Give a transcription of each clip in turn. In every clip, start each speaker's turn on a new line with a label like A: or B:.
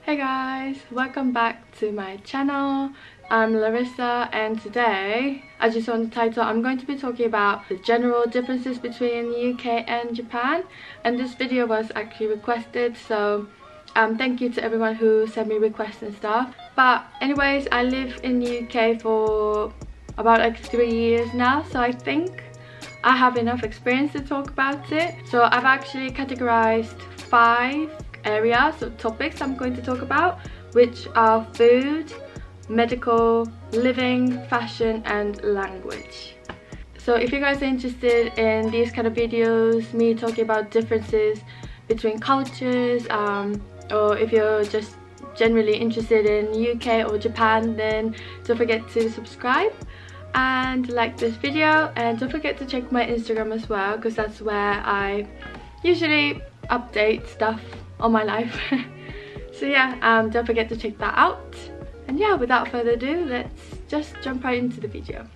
A: Hey guys, welcome back to my channel. I'm Larissa and today, as you saw in the title, I'm going to be talking about the general differences between UK and Japan, and this video was actually requested, so thank you to everyone who sent me requests and stuff. But anyways, I live in the UK for about like 3 years now, so I think I have enough experience to talk about it. So I've actually categorized 5 areas or topics I'm going to talk about, which are food, medical, living, fashion and language. So if you guys are interested in these kind of videos, me talking about differences between cultures, or if you're just generally interested in UK or Japan, then don't forget to subscribe and like this video, and don't forget to check my Instagram as well, because that's where I usually update stuff on my life. So yeah, don't forget to check that out. And yeah, without further ado, let's just jump right into the video.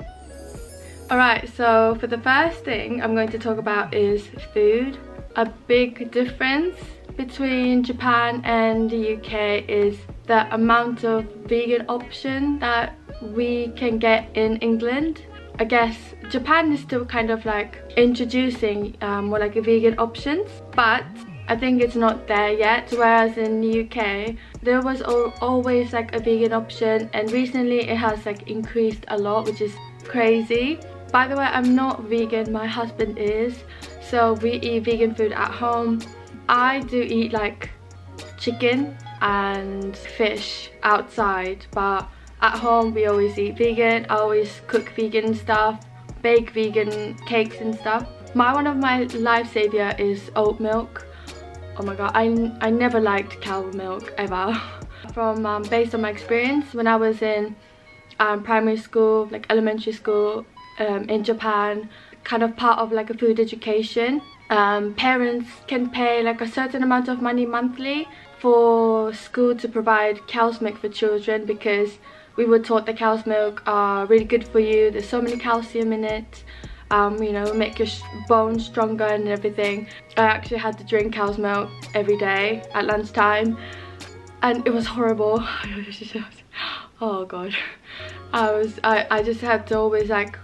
A: Alright, so for the first thing I'm going to talk about is food. A big difference between Japan and the UK is the amount of vegan option that we can get in England. I guess Japan is still kind of like introducing more like vegan options, but I think it's not there yet, whereas in the UK there was always like a vegan option, and recently it has like increased a lot, which is crazy. By the way, I'm not vegan, my husband is, so we eat vegan food at home. I do eat like chicken and fish outside, but at home we always eat vegan. I always cook vegan stuff, bake vegan cakes and stuff. One of my life savior is oat milk. Oh my god, I never liked cow milk ever. From based on my experience when I was in primary school, like elementary school in Japan, kind of part of like a food education, parents can pay like a certain amount of money monthly for school to provide cow's milk for children, because we were taught that cow's milk are really good for you. There's so many calcium in it. You know, make your bones stronger and everything. I actually had to drink cow's milk every day at lunchtime, and it was horrible. Oh god, I just had to always like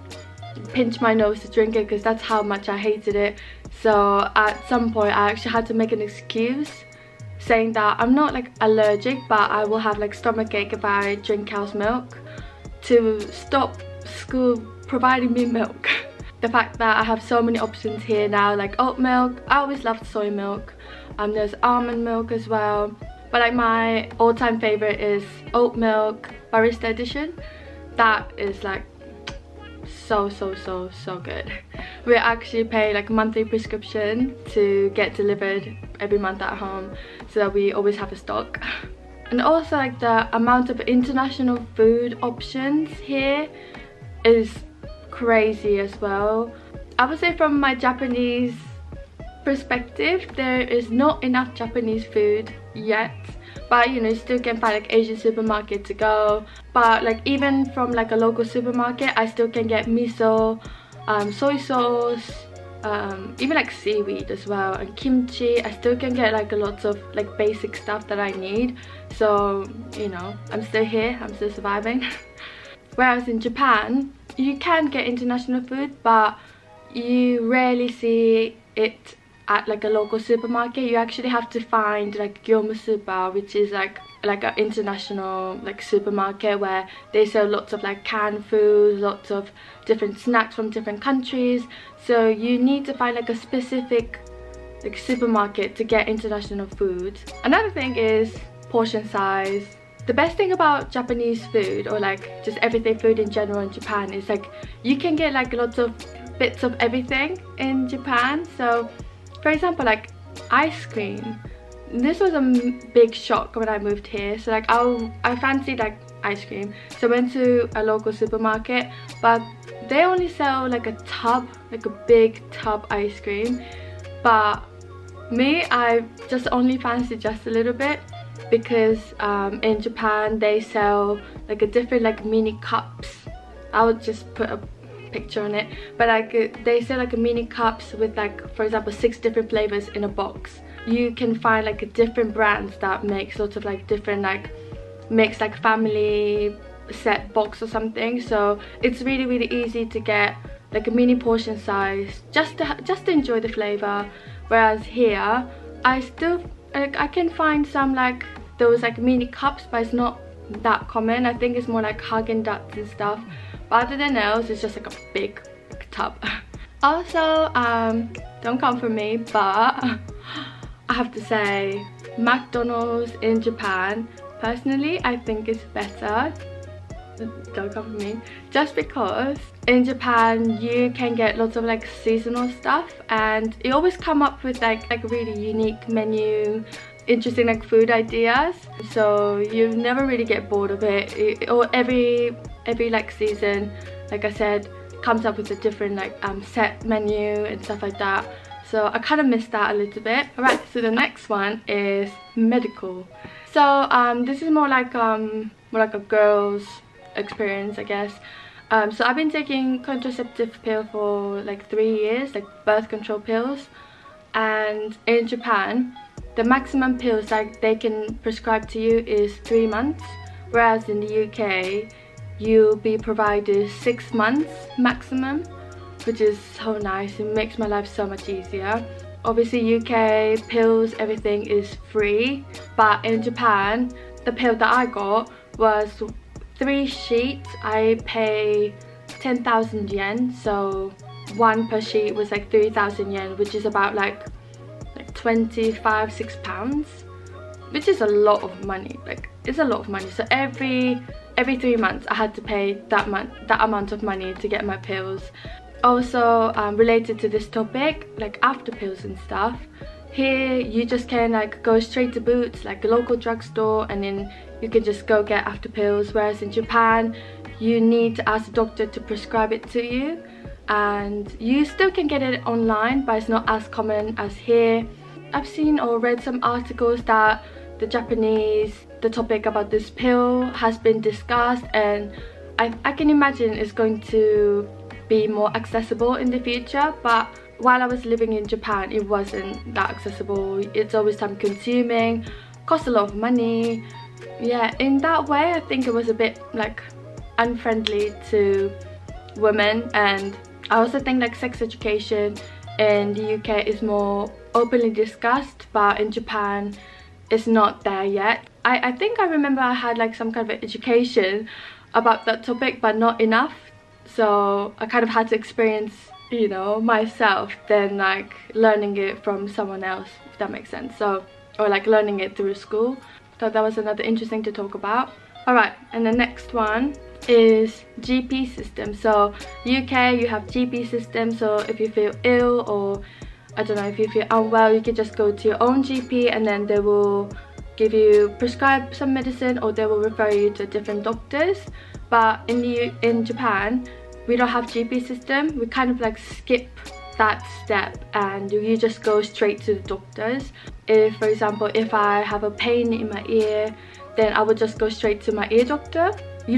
A: pinch my nose to drink it, because that's how much I hated it. So at some point I actually had to make an excuse saying that I'm not like allergic, but I will have like stomachache if I drink cow's milk, to stop school providing me milk. The fact that I have so many options here now, like oat milk, I always loved soy milk, there's almond milk as well, but like my all-time favorite is oat milk barista edition. That is like so good. We actually pay like a monthly prescription to get delivered every month at home, so that we always have a stock. And also like the amount of international food options here is crazy as well. I would say from my Japanese perspective, there is not enough Japanese food yet, but you know, you still can find like Asian supermarket to go. But like even from like a local supermarket, I still can get miso, soy sauce, even like seaweed as well, and kimchi. I still can get like lots of like basic stuff that I need. So you know, I'm still here, I'm still surviving. Whereas in Japan, you can get international food, but you rarely see it at like a local supermarket. You actually have to find like Gyomusupa, which is like an international like supermarket where they sell lots of like canned food, lots of different snacks from different countries. So you need to find like a specific like supermarket to get international food. Another thing is portion size. The best thing about Japanese food, or like just everyday food in general in Japan, is like you can get like lots of bits of everything in Japan. So for example, like ice cream, this was a big shock when I moved here. So like I fancied like ice cream, so I went to a local supermarket, but they only sell like a tub, like a big tub ice cream. But me, I just only fancied just a little bit, because in Japan they sell like a different like mini cups. I would just put a picture on it, but like they sell like a mini cups with like, for example, 6 different flavors in a box. you can find like different brands that make sort of like different like makes like family set box or something. So it's really easy to get like a mini portion size just to enjoy the flavor. Whereas here I still I can find some like those like mini cups, but it's not that common. I think it's more like Haagen-Dazs and stuff, but other than else it's just like a big tub. Also, don't come for me, but I have to say McDonald's in Japan, personally I think it's better. Don't come for me, just because in Japan you can get lots of like seasonal stuff, and it always come up with like a really unique menu, interesting like food ideas, so you never really get bored of it. Or every like season, like I said, comes up with a different like set menu and stuff like that. So I kind of missed that a little bit. Alright, so the next one is medical. So this is more like a girl's experience, I guess. So I've been taking contraceptive pill for like 3 years, like birth control pills, and in Japan the maximum pills like they can prescribe to you is 3 months, whereas in the UK you'll be provided 6 months maximum, which is so nice. It makes my life so much easier. Obviously UK pills, everything is free, but in Japan the pill that I got was 3 sheets. I pay 10,000 yen, so one per sheet was like 3,000 yen, which is about like 25-6 pounds, which is a lot of money. Like it's a lot of money. So every 3 months I had to pay that amount of money to get my pills. Also related to this topic, like after pills and stuff, here you just can like go straight to Boots, like a local drugstore, and then you can just go get after pills. Whereas in Japan you need to ask the doctor to prescribe it to you, and you still can get it online, but it's not as common as here. I've seen or read some articles that the topic about this pill has been discussed, and I can imagine it's going to be more accessible in the future, but while I was living in Japan it wasn't that accessible. It's always time consuming, costs a lot of money. Yeah, in that way I think it was a bit like unfriendly to women. And I also think like sex education in the UK is more openly discussed, but in Japan it's not there yet. I think I remember I had like some kind of education about that topic, but not enough, so I kind of had to experience, you know, myself, then like learning it from someone else, if that makes sense. So, or like learning it through school. So that was another interesting to talk about. Alright, and the next one is GP system. So UK, you have GP system, so if you feel ill, or I don't know, if you feel unwell, you can just go to your own GP, and then they will prescribe some medicine, or they will refer you to different doctors. But in Japan we don't have GP system. We kind of like skip that step, and you just go straight to the doctors. If, for example, if I have a pain in my ear, then I would just go straight to my ear doctor. You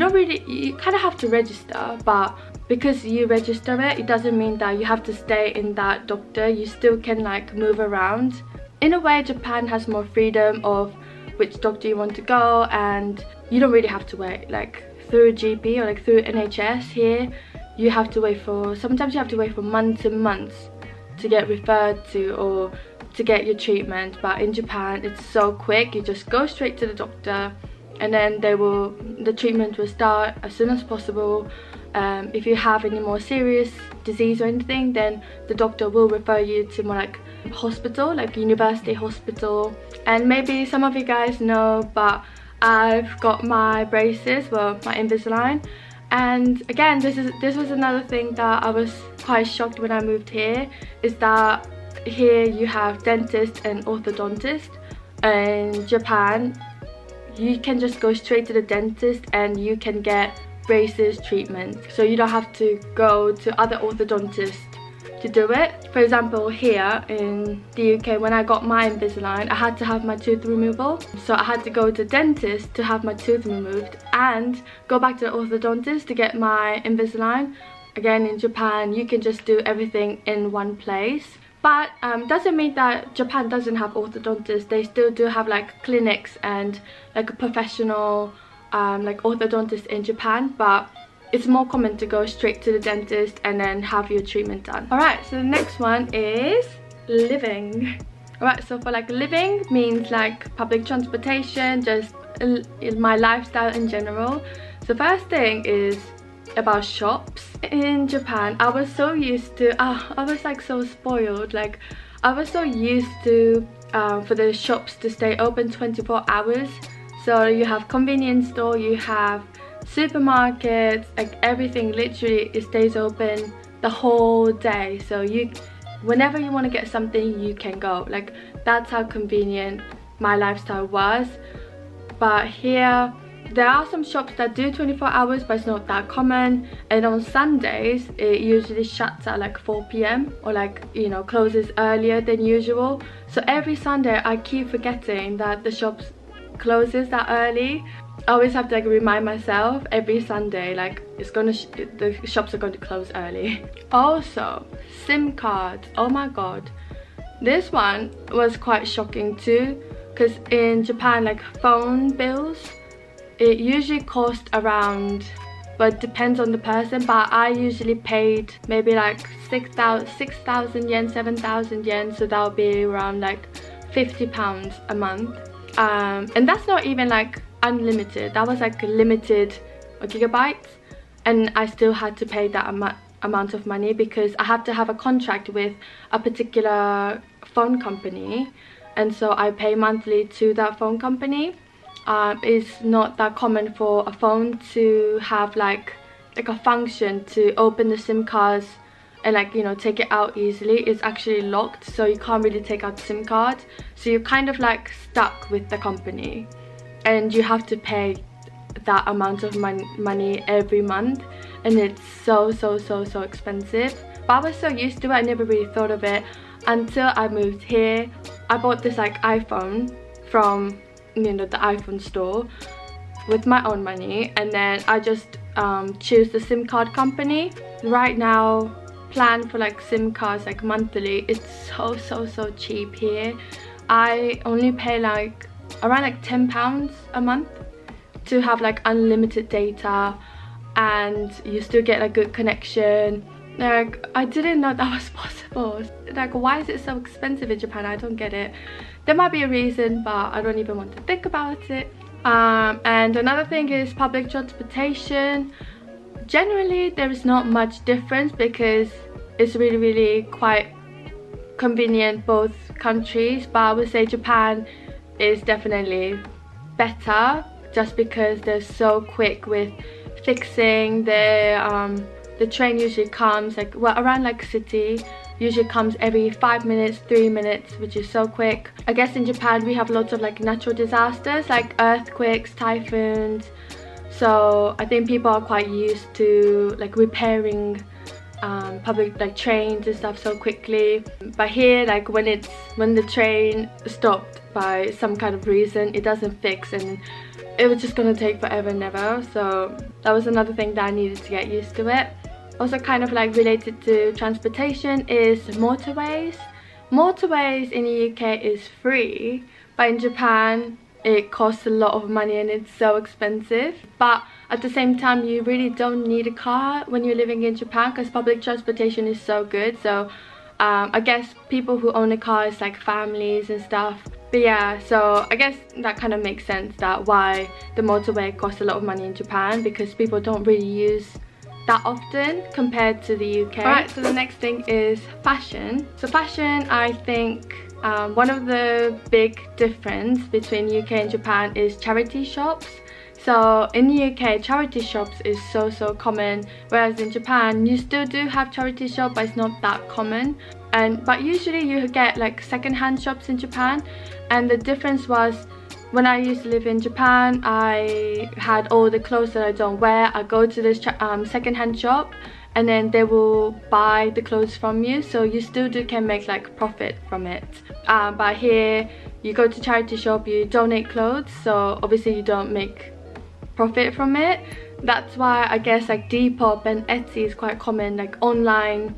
A: kind of have to register, but because you register it doesn't mean that you have to stay in that doctor. You still can like move around. In a way, Japan has more freedom of which doctor you want to go, and you don't really have to wait like through GP or like through NHS. Here you have to wait for, sometimes you have to wait for months and months to get referred to or to get your treatment. But in Japan it's so quick. You just go straight to the doctor, and then the treatment will start as soon as possible. If you have any more serious disease or anything, then the doctor will refer you to more like hospital, like university hospital. And maybe some of you guys know, but I've got my braces, well, my Invisalign. And again, this was another thing that I was quite shocked when I moved here, is that here you have dentist and orthodontist. In Japan you can just go straight to the dentist and you can get braces treatment, so you don't have to go to other orthodontists to do it. For example, here in the UK, when I got my Invisalign, I had to have my tooth removal, so I had to go to the dentist to have my tooth removed and go back to the orthodontist to get my Invisalign. Again, in Japan you can just do everything in one place, But doesn't mean that Japan doesn't have orthodontists. They still do have like clinics and like a professional like orthodontist in Japan, but it's more common to go straight to the dentist and then have your treatment done. Alright, so the next one is living. Alright, so for like living means like public transportation, just my lifestyle in general. So first thing is about shops. In Japan, I was so used to, I was like so spoiled. Like I was so used to for the shops to stay open 24 hours. So you have convenience store, you have supermarkets, like everything literally it stays open the whole day. So you, whenever you want to get something, you can go. Like that's how convenient my lifestyle was. But here there are some shops that do 24 hours, but it's not that common. And on Sundays it usually shuts at like 4 p.m. or like, you know, closes earlier than usual. So every Sunday I keep forgetting that the shops closes that early. I always have to like remind myself every Sunday, like it's gonna the shops are going to close early. Also, SIM cards. Oh my god, this one was quite shocking too, because in Japan, like phone bills, it usually cost around, but it depends on the person, but I usually paid maybe like 6,000 yen, 7,000 yen, so that would be around like £50 a month. And that's not even like unlimited, that was like limited gigabytes, and I still had to pay that amount of money because I have to have a contract with a particular phone company, and so I pay monthly to that phone company. It's not that common for a phone to have like a function to open the SIM cards and like, you know, take it out easily. It's actually locked, so you can't really take out the SIM card, so you're kind of like stuck with the company and you have to pay that amount of money every month, and it's so expensive. But I was so used to it, I never really thought of it until I moved here. I bought this like iPhone from, you know, the iPhone store with my own money, and then I just choose the SIM card company. Right now, plan for like SIM cards like monthly, it's so cheap here. I only pay like around like £10 a month to have like unlimited data, and you still get a good connection. Like I didn't know that was possible. Like why is it so expensive in Japan? I don't get it. There might be a reason, but I don't even want to think about it. And another thing is public transportation. Generally there is not much difference because it's really quite convenient both countries, but I would say Japan is definitely better just because they're so quick with fixing the train usually comes like, well, around like city usually comes every 5 minutes, 3 minutes, which is so quick. I guess in Japan we have lots of like natural disasters like earthquakes, typhoons, so I think people are quite used to like repairing public like trains and stuff so quickly. But here, like when the train stopped by some kind of reason, it doesn't fix and it was just gonna take forever and ever. So that was another thing that I needed to get used to it. Also kind of like related to transportation is motorways. Motorways in the UK is free, but in Japan it costs a lot of money and it's so expensive. But at the same time, you really don't need a car when you're living in Japan because public transportation is so good. So I guess people who own a car is like families and stuff. But yeah, so I guess that kind of makes sense that why the motorway costs a lot of money in Japan, because people don't really use that often compared to the UK. Alright, so the next thing is fashion. So fashion, I think one of the big difference between UK and Japan is charity shops. So in the UK, charity shops is so common, whereas in Japan you still do have charity shop, but it's not that common. But usually you get like second-hand shops in Japan, and the difference was when I used to live in Japan, I had all the clothes that I don't wear. I go to this second-hand shop and then they will buy the clothes from you, so you still can make like profit from it. But here you go to charity shop, you donate clothes, so obviously you don't make profit from it. That's why I guess like Depop and Etsy is quite common, like online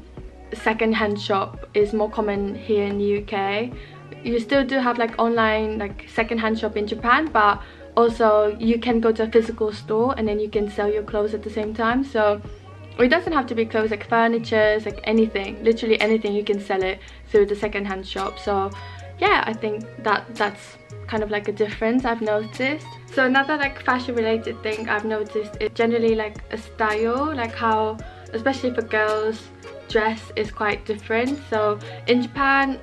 A: second-hand shop is more common here in the UK. You still do have like online like second-hand shop in Japan, but also you can go to a physical store and then you can sell your clothes at the same time. So it doesn't have to be clothes, like furniture, like anything, literally anything, you can sell it through the second-hand shop. So yeah, I think that's kind of like a difference I've noticed. So another like fashion related thing I've noticed is generally like a style, like how especially for girls dress is quite different. So in Japan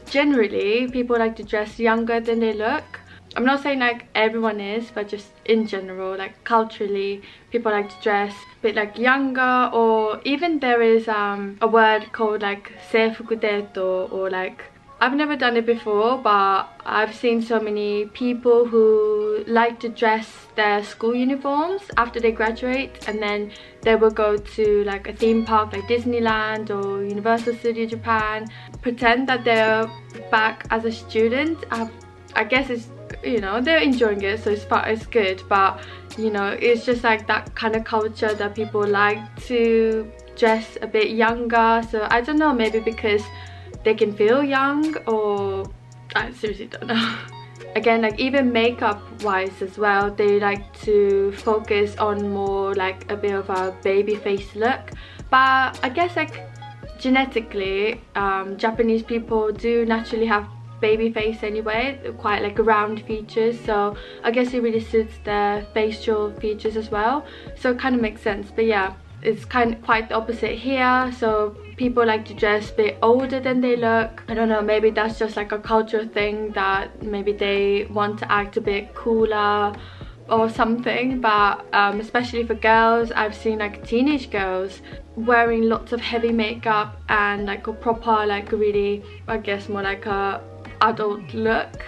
A: generally people like to dress younger than they look. I'm not saying like everyone is, but just in general, like culturally people like to dress a bit like younger, or even there is a word called like seifuku deto, or like, I've never done it before, but I've seen so many people who like to dress their school uniforms after they graduate, and then they will go to like a theme park like Disneyland or Universal Studio Japan, pretend that they're back as a student. I guess it's, you know, they're enjoying it, so it's good, but you know, it's just like that kind of culture that people like to dress a bit younger. So I don't know, maybe because they can feel young, or I seriously don't know. Again, like even makeup wise as well, they like to focus on more like a bit of a baby face look. But I guess like genetically Japanese people do naturally have baby face anyway, quite like round features, so I guess it really suits their facial features as well, so it kind of makes sense. But yeah, it's quite the opposite here. So people like to dress a bit older than they look. I don't know, maybe that's just like a cultural thing, that maybe they want to act a bit cooler or something. But especially for girls, I've seen like teenage girls wearing lots of heavy makeup and like a proper, like really, I guess more like a adult look.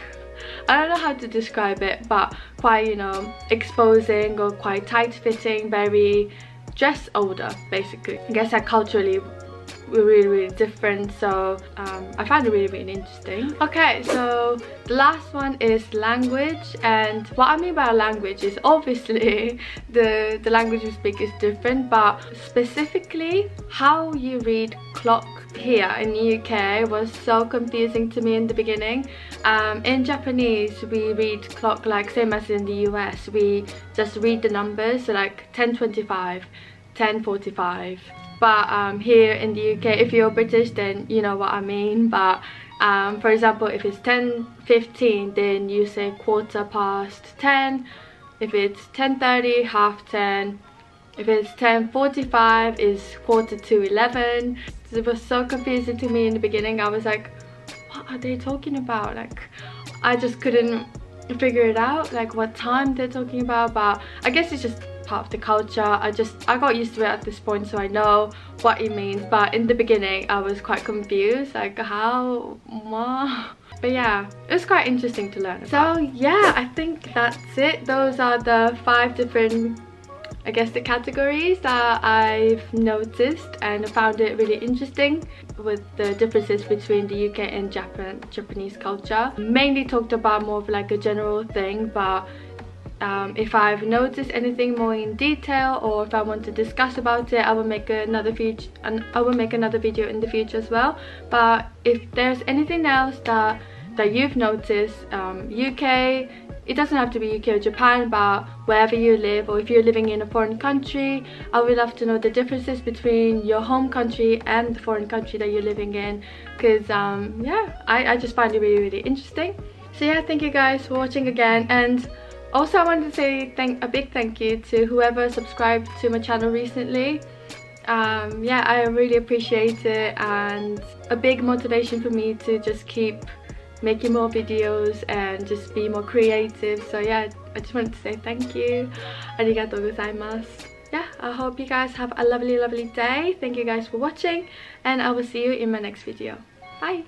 A: I don't know how to describe it, but quite, you know, exposing or quite tight fitting, very dress older basically. I guess that culturally we're really different, so I find it really interesting. Okay, so the last one is language, and what I mean by language is obviously the language we speak is different, but specifically how you read clock here in the UK was so confusing to me in the beginning. In Japanese we read clock like same as in the US, we just read the numbers, so like 10:25, 10:45. But here in the UK, if you're British, then you know what I mean. But for example, if it's 10:15, then you say 10:15. If it's 10:30, 10:30. If it's 10:45, it's 11:15. It was so confusing to me in the beginning. I was like, what are they talking about? Like, I just couldn't figure it out, like what time they're talking about. But I guess it's just part of the culture. I got used to it at this point, so I know what it means. But in the beginning I was quite confused, like how, what? But yeah, it was quite interesting to learn about. So yeah, I think that's it. Those are the 5 different, I guess, the categories that I've noticed, and I found it really interesting with the differences between the UK and Japanese culture. Mainly talked about more of like a general thing, but if I've noticed anything more in detail, or if I want to discuss about it, I will make another video in the future as well. But if there's anything else that you've noticed, UK, it doesn't have to be UK or Japan, but wherever you live, or if you're living in a foreign country, I would love to know the differences between your home country and the foreign country that you're living in, because yeah, I just find it really interesting. So yeah, thank you guys for watching again, and also I wanted to say a big thank you to whoever subscribed to my channel recently. Yeah, I really appreciate it, and a big motivation for me to just keep making more videos and just be more creative. So yeah, I just wanted to say thank you. Arigatou gozaimasu. Yeah, I hope you guys have a lovely day. Thank you guys for watching, and I will see you in my next video. Bye.